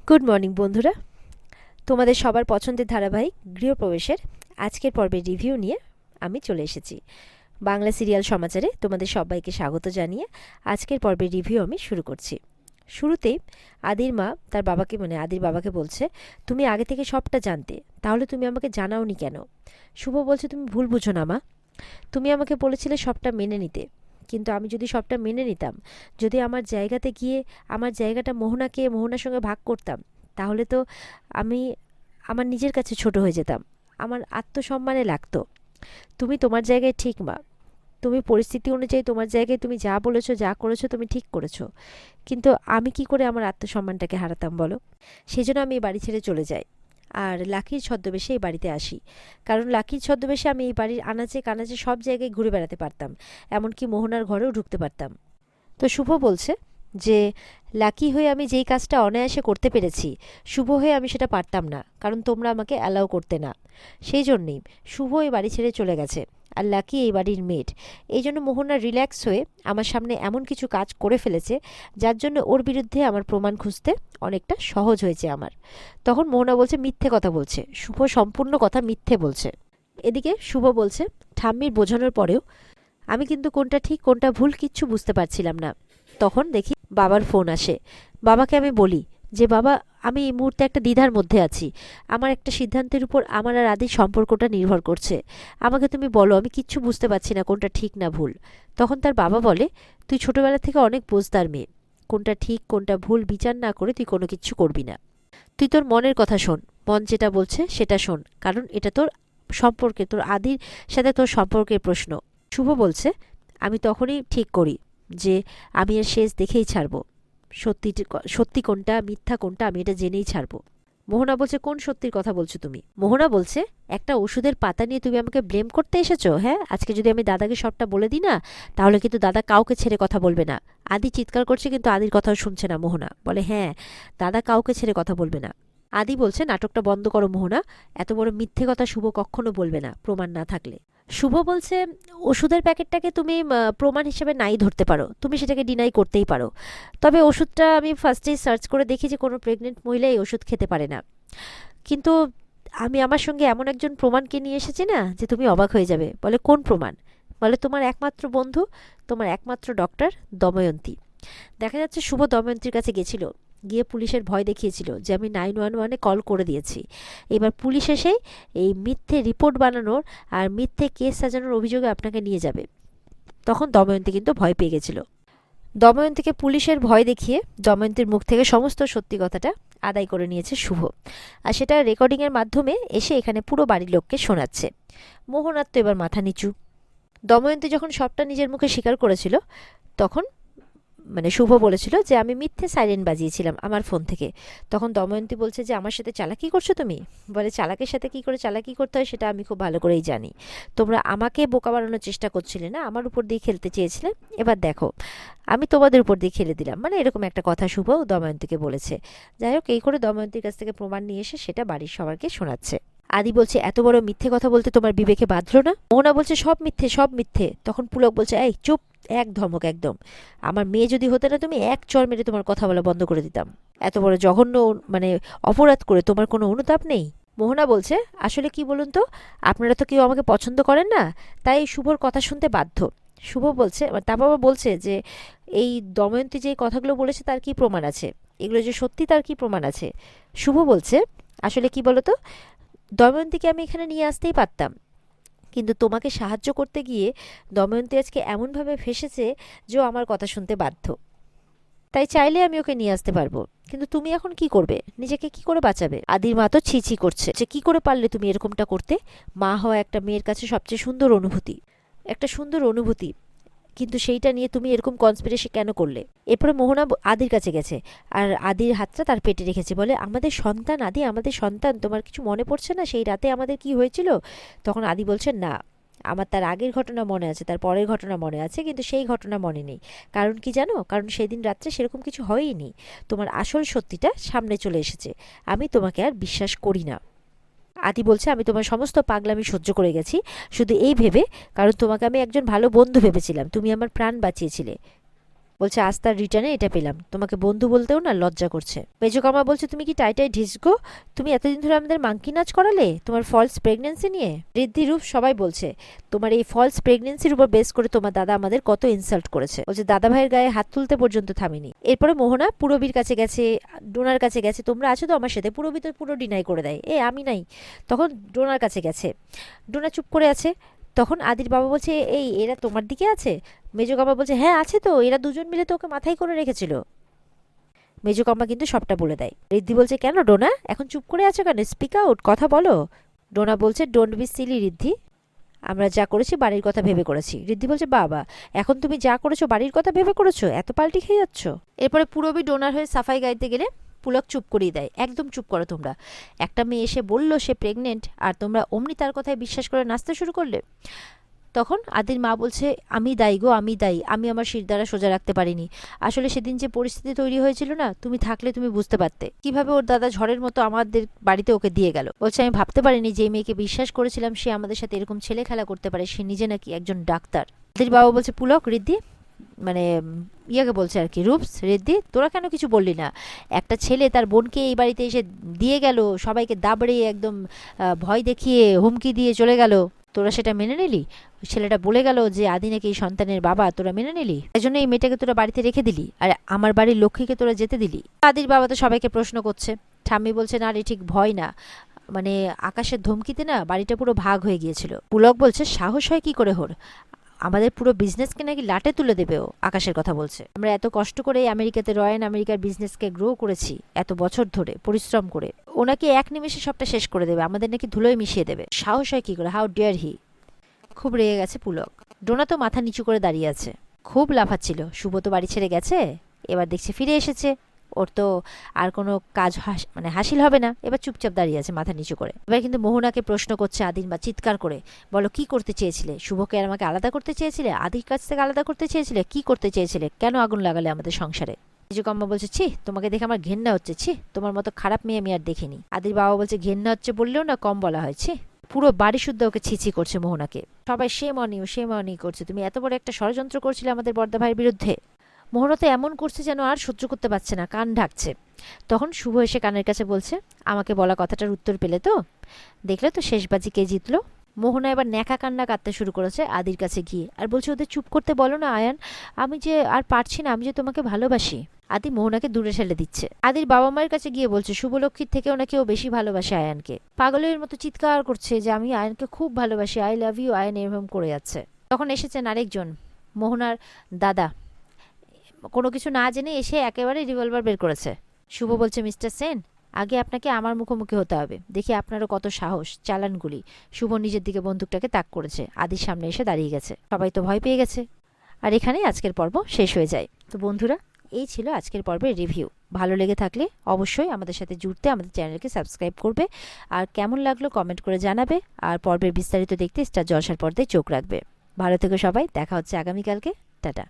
Good morning বন্ধুরা, তোমাদের সবার পছন্দের ধারাবাহিক গৃহপ্রবেশের আজকের পর্বের রিভিউ নিয়ে আমি চলে এসেছি। বাংলা সিরিয়াল সমাচারে তোমাদের সবাইকে স্বাগত জানিয়ে আজকের পর্বের রিভিউ আমি শুরু করছি। শুরুতেই আদির মা তার বাবাকে আদির বাবাকে বলছে, তুমি আগে থেকে সবটা জানতে, তাহলে তুমি আমাকে জানাওনি কেন? শুভ বলছে, তুমি ভুল বুঝো না মা, তুমি আমাকে বলেছিলে সবটা মেনে নিতে, কিন্তু আমি যদি সবটা মেনে নিতাম, যদি আমার জায়গাতে গিয়ে আমার জায়গাটা মোহনার সঙ্গে ভাগ করতাম, তাহলে তো আমি আমার নিজের কাছে ছোট হয়ে যেতাম, আমার আত্মসম্মানে লাগতো। তুমি তোমার জায়গায় ঠিক মা, তুমি পরিস্থিতি অনুযায়ী তোমার জায়গায় তুমি যা বলেছো যা করেছো তুমি ঠিক করেছো, কিন্তু আমি কি করে আমার আত্মসম্মানটাকে হারাতাম বলো? সেই জন্য আমি এই বাড়ি ছেড়ে চলে যাই আর লাকির ছদ্মবেশে এই বাড়িতে আসি, কারণ লাকির ছদ্মবেশে আমি এই বাড়ির আনাচে কানাচে সব জায়গায় ঘুরে বেড়াতে পারতাম, এমনকি মোহনার ঘরেও ঢুকতে পারতাম। তো শুভ বলছে যে লাকি হয়ে আমি যেই কাজটা অনায়াসে করতে পেরেছি, শুভ হয়ে আমি সেটা পারতাম না, কারণ তোমরা আমাকে অ্যালাউ করতে না। সেই জন্যেই শুভ এই বাড়ি ছেড়ে চলে গেছে, আর লাকি এই বাড়ির মেড। এই জন্য মোহনা রিল্যাক্স হয়ে আমার সামনে এমন কিছু কাজ করে ফেলেছে, যার জন্য ওর বিরুদ্ধে আমার প্রমাণ খুঁজতে অনেকটা সহজ হয়েছে আমার। তখন মোহনা বলছে মিথ্যে কথা বলছে, শুভ সম্পূর্ণ কথা মিথ্যে বলছে। এদিকে শুভ বলছে, ঠাম্মির বোঝানোর পরেও আমি কিন্তু কোনটা ঠিক কোনটা ভুল কিচ্ছু বুঝতে পারছিলাম না। তখন দেখি বাবার ফোন আসে। বাবাকে আমি বলি যে বাবা, আমি এই মুহূর্তে একটা দ্বিধার মধ্যে আছি, আমার একটা সিদ্ধান্তের উপর আমার আর আদির সম্পর্কটা নির্ভর করছে, আমাকে তুমি বলো, আমি কিচ্ছু বুঝতে পারছি না কোনটা ঠিক না ভুল। তখন তার বাবা বলে, তুই ছোটবেলা থেকে অনেক বোঝদার মেয়ে, কোনটা ঠিক কোনটা ভুল বিচার না করে তুই কোনো কিচ্ছু করবি না। তুই তোর মনের কথা শোন, মন যেটা বলছে সেটা শোন, কারণ এটা তোর সম্পর্কে, তোর আদির সাথে তোর সম্পর্কের প্রশ্ন। শুভ বলছে, আমি তখনই ঠিক করি যে আমি এর শেষ দেখেই ছাড়বো, সত্যি সত্যি কোনটা মিথ্যা কোনটা আমি এটা জেনেই ছাড়বো। মোহনা বলছে, কোন সত্যির কথা বলছো তুমি? মোহনা বলছে, একটা ওষুধের পাতা নিয়ে তুমি আমাকে ব্লেম করতে এসেছো? হ্যাঁ, আজকে যদি আমি দাদাকে সবটা বলে দিই না, তাহলে কিন্তু দাদা কাউকে ছেড়ে কথা বলবে না। আদি চিৎকার করছে, কিন্তু আদির কথাও শুনছে না। মোহনা বলে, হ্যাঁ, দাদা কাউকে ছেড়ে কথা বলবে না। আদি বলছে, নাটকটা বন্ধ করো মোহনা, এত বড় মিথ্যে কথা শুভ কখনো বলবে না প্রমাণ না থাকলে। শুভ বলছে, ওষুধের প্যাকেটটাকে তুমি প্রমাণ হিসেবে নাই ধরতে পারো, তুমি সেটাকে ডিনাই করতেই পারো, তবে ওষুধটা আমি ফার্স্টেই সার্চ করে দেখি যে কোনো প্রেগনেন্ট মহিলা এই ওষুধ খেতে পারে না, কিন্তু আমি আমার সঙ্গে এমন একজন প্রমাণকে নিয়ে এসেছি না যে তুমি অবাক হয়ে যাবে। বলে, কোন প্রমাণ? বলে, তোমার একমাত্র বন্ধু, তোমার একমাত্র ডক্টর দময়ন্তী। দেখা যাচ্ছে শুভ দময়ন্তীর কাছে গেছিল, গিয়ে পুলিশের ভয় দেখিয়েছিল যে আমি 911-এ কল করে দিয়েছি, এবার পুলিশ এসেই এই মিথ্যে রিপোর্ট বানানোর আর মিথ্যে কেস সাজানোর অভিযোগে আপনাকে নিয়ে যাবে। তখন দময়ন্তী কিন্তু ভয় পেয়ে গেছিল। দময়ন্তীকে পুলিশের ভয় দেখিয়ে দময়ন্তীর মুখ থেকে সমস্ত সত্যি কথাটা আদায় করে নিয়েছে শুভ, আর সেটা রেকর্ডিংয়ের মাধ্যমে এসে এখানে পুরো বাড়ির লোককে শোনাচ্ছে। মোহনার তো এবার মাথা নিচু। দময়ন্তী যখন সবটা নিজের মুখে স্বীকার করেছিল, তখন শুভ বলেছিল যে আমি মিথ্যে সাইরেন বাজিয়েছিলাম আমার ফোন থেকে। তখন দময়ন্তী বলছে যে আমার সাথে চালাকি করছো তুমি? বলে, চালাকের সাথে কি করে চালাকি করতে হয় সেটা আমি খুব ভালো করেই জানি, তোমরা আমাকে বোকা বানানোর চেষ্টা করছিলে না, আমার উপর দিয়ে খেলতে চেয়েছিলে, এবার দেখো আমি তোমাদের উপর দিয়ে খেলে দিলাম, এরকম একটা কথা শুভ দময়ন্তীকে বলেছে। যাই হোক, এই করে দময়ন্তীর কাছ থেকে প্রমাণ নিয়ে এসে সেটা বাড়ির সবাইকে শোনাচ্ছে। আদি বলছে, এত বড় মিথ্যে কথা বলতে তোমার বিবেকে বাঁধলো না? মোহনা বলছে, সব মিথ্যে সব মিথ্যে। তখন পুলক বলছে, এই চুপ, এক ধমক একদম, আমার মেয়ে যদি হতে না তুমি এক চড় মেরে তোমার কথা বলা বন্ধ করে দিতাম। এত বড় জঘন্য অপরাধ করে তোমার কোনো অনুতাপ নেই? মোহনা বলছে, আসলে কি বলুন তো, আপনারা তো কেউ আমাকে পছন্দ করেন না, তাই শুভর কথা শুনতে বাধ্য। শুভ বলছে, তারপর বলছে যে এই দময়ন্তী যে কথাগুলো বলেছে তার কি প্রমাণ আছে, এগুলো যে সত্যি তার কি প্রমাণ আছে? শুভ বলছে, আসলে কি বলতো, দময়ন্তীকে আমি এখানে নিয়ে আসতেই পারতাম, কিন্তু তোমাকে সাহায্য করতে গিয়ে দময়ন্তী আজকে এমনভাবে ফেঁসেছে যে ও আমার কথা শুনতে বাধ্য, তাই চাইলে আমি ওকে নিয়ে আসতে পারবো, কিন্তু তুমি এখন কি করবে, নিজেকে কি করে বাঁচাবে? আদির মা তো ছি ছি করছে যে কি করে পারলে তুমি এরকমটা করতে? মা হওয়া একটা মেয়ের কাছে সবচেয়ে সুন্দর অনুভূতি, একটা সুন্দর অনুভূতি, কিন্তু সেইটা নিয়ে তুমি এরকম কনস্পিরেসি কেন করলে? এরপরে মোহনা আদির কাছে গেছে আর আদির হাতটা তার পেটে রেখেছে, বলে, আমাদের সন্তান আদি, আমাদের সন্তান, তোমার কিছু মনে পড়ছে না সেই রাতে আমাদের কি হয়েছিল? তখন আদি বলছে, না, আমার তার আগের ঘটনা মনে আছে, তার পরের ঘটনা মনে আছে, কিন্তু সেই ঘটনা মনে নেই। কারণ কি জানো? কারণ সেদিন রাত্রে সেরকম কিছু হয়ইনি, তোমার আসল সত্যিটা সামনে চলে এসেছে, আমি তোমাকে আর বিশ্বাস করি না। আদি বলছে, আমি তোমার সমস্ত পাগলামি সহ্য করে গেছি, শুধু এই ভেবে, কারণ তোমাকে আমি একজন ভালো বন্ধু ভেবেছিলাম, তুমি আমার প্রাণ বাঁচিয়েছিলে, বলছে আজ তার রিটার্নে এটা পেলাম, তোমাকে বন্ধু বলতেও না লজ্জা করছে। মেজকামা বলছে তুমি কি টাইটাই ঢিসগো, তুমি এতদিন ধরে আমাদের মাংকি নাচ করালে তোমার ফলস প্রেগনেন্সি নিয়ে। ঋদ্ধি রূপ সবাই বলছে তোমার এই ফলস প্রেগনেন্সির উপর বেস করে তোমার দাদা আমাদের কত ইনসাল্ট করেছে। বলছে দাদা ভাইয়ের গায়ে হাত তুলতে পর্যন্ত থামিনি। এরপরে মোহনা পুরবীর কাছে গেছে, ডোনার কাছে গেছে, তোমরা আছো তো আমার সাথে। পুরবী তো পুরো ডিনাই করে দেয়, আমি নাই। তখন ডোনার কাছে গেছে, ডোনা চুপ করে আছে। তখন আদির বাবা বলছে এই এরা তোমার দিকে আছে। মেজকাম্মা বলছে হ্যাঁ আছে তো, এরা দুজন মিলে তো ওকে মাথায় করে রেখেছিল। মেজকাম্মা কিন্তু সবটা বলে দেয়। ঋদ্ধি বলছে কেন ডোনা এখন চুপ করে আছো কেন, স্পিক আউট, কথা বলো। ডোনা বলছে ডোন্ট বি সিলি ঋদ্ধি, আমরা যা করেছি বাড়ির কথা ভেবে করেছি। ঋদ্ধি বলছে বাবা এখন তুমি যা করেছো বাড়ির কথা ভেবে করেছো, এত পাল্টি খেয়ে যাচ্ছ। এরপরে পুরবী ডোনার হয়ে সাফাই গাইতে গেলে পুলক চুপ করিয়ে দেয়, একদম চুপ করো তোমরা। একটা মেয়ে এসে বললো সে প্রেগনেন্ট আর তোমরা অমনি তার কথায় বিশ্বাস করে নাচতে শুরু করলে। তখন আদির মা বলছে আমি দায়ী গো, আমি দায়ী, আমি আমার শিরদাঁড়া সোজা রাখতে পারিনি। আসলে সেদিন যে পরিস্থিতি তৈরি হয়েছিল না, তুমি থাকলে তুমি বুঝতে পারতে কিভাবে ওর দাদা ঝড়ের মতো আমাদের বাড়িতে ওকে দিয়ে গেল। বলছে আমি ভাবতে পারিনি যে মেয়েকে বিশ্বাস করেছিলাম সে আমাদের সাথে এরকম ছেলে খেলা করতে পারে, সে নিজে নাকি একজন ডাক্তার। আদির বাবা বলছে পুলক ঋদ্ধি, মানে ইয়াকে বলছে আর কি, রূপস ঋদ্ধি তোরা কেন কিছু বললি না? একটা ছেলে তার বোনকে এই বাড়িতে এসে দিয়ে গেল, সবাইকে দাবড়ে একদম ভয় দেখিয়ে হুমকি দিয়ে চলে গেল, তোরা সেটা মেনে নিলি? ছেলেটা বলে গেল যে আদি নাকি এই সন্তানের বাবা, তোরা মেনে নিলি? এই জন্য এই মেয়েটাকে তোরা বাড়িতে রেখে দিলি, আর আমার বাড়ির লক্ষ্মীকে তোরা যেতে দিলি। আদির বাবা তো সবাইকে প্রশ্ন করছে। ঠাম্মি বলছে না রে ঠিক ভয় না, মানে আকাশের ধমকিতে না বাড়িটা পুরো ভাগ হয়ে গিয়েছিল। পুলক বলছে সাহস হয় কি করে ওর, আমাদের পুরো বিজনেসকে নাকি লাটে তুলে দেবে ও, আকাশের কথা বলছে। আমরা এত কষ্ট করে আমেরিকাতে রয়্যাল আমেরিকার বিজনেসকে গ্রো করেছি এত বছর ধরে পরিশ্রম করে, ও নাকি এক নিমেষে সবটা শেষ করে দেবে, আমাদের নাকি ধুলোয় মিশিয়ে দেবে। সাহস হয় কি করে, হাউ ডেয়ার হি। খুব রেগে গেছে পুলক। ডোনা তো মাথা নিচু করে দাঁড়িয়ে আছে, খুব লাফাচ্ছিল। শুভ তো বাড়ি ছেড়ে গেছে, এবার দেখছে ফিরে এসেছে, ওর তো আর কোনো কাজ মানে হাসিল হবে না। এবার চুপচাপ দাঁড়িয়ে আছে মাথা নিচু করে। এবার কিন্তু মোহনাকে প্রশ্ন করছে আদির মা চিৎকার করে, বলো কি করতে চেয়েছিলে? শুভকে আর আমাকে আলাদা করতে চেয়েছিলে? আদির কাছ থেকে আলাদা করতে চেয়েছিলে? কি করতে চেয়েছিলে? কেন আগুন লাগালে আমাদের সংসারে? মেজকাম্মা বলছে ছি তোমাকে দেখে আমার ঘেন্না হচ্ছে, ছি তোমার মতো খারাপ মেয়ে আমি আর দেখিনি। আদির বাবা বলছে ঘেন্না হচ্ছে বললেও না কম বলা হয়েছে, পুরো বাড়ি শুদ্ধ ওকে ছিছি করছে মোহনাকে। সবাই সে মনি করছে, তুমি এত বড় একটা ষড়যন্ত্র করছিলে আমাদের বর্দা ভাইয়ের বিরুদ্ধে। মোহনা তো এমন করছে যেন আর সহ্য করতে পারছে না, কান ঢাকছে। তখন শুভ এসে কানের কাছে বলছে আমাকে বলা কথাটার উত্তর পেলে তো, দেখলে তো শেষবাজি কে জিতলো। মোহনা এবার ন্যাকা কান্না কাঁদতে শুরু করেছে আদির কাছে গিয়ে, আর বলছে ওদের চুপ করতে বলো না আয়ান, আমি যে আর পারছি না, আমি যে তোমাকে ভালোবাসি। আদি মোহনাকে দূরে ঠেলে দিচ্ছে। আদির বাবা মায়ের কাছে গিয়ে বলছে শুভলক্ষীর থেকেও নাকি ও বেশি ভালোবাসে আয়ানকে। পাগলের মতো চিৎকার করছে যে আমি আয়ানকে খুব ভালোবাসি, আই লাভ ইউ আয়ান, এরকম করে যাচ্ছে। তখন এসেছেন আরেকজন, মোহনার দাদা। কোনো কিছু না জেনে এসে একেবারে রিভলভার বের করেছে। শুভ বলছে মিস্টার সেন, আগে আপনাকে আমার মুখোমুখি হতে হবে, দেখি আপনারও কত সাহস, চালান গুলি। শুভ নিজের দিকে বন্দুকটাকে তাক করেছে, আদির সামনে এসে দাঁড়িয়ে গেছে। সবাই তো ভয় পেয়ে গেছে। আর এখানেই আজকের পর্ব শেষ হয়ে যায়। তো বন্ধুরা এই ছিল আজকের পর্বের রিভিউ। ভালো লেগে থাকলে অবশ্যই আমাদের সাথে জুড়তে আমাদের চ্যানেলকে সাবস্ক্রাইব করবে, আর কেমন লাগলো কমেন্ট করে জানাবে, আর পর্বের বিস্তারিত দেখতে স্টার জলসার পর্দায় চোখ রাখবে। ভালো থেকো সবাই, দেখা হচ্ছে আগামীকালকে। টাটা।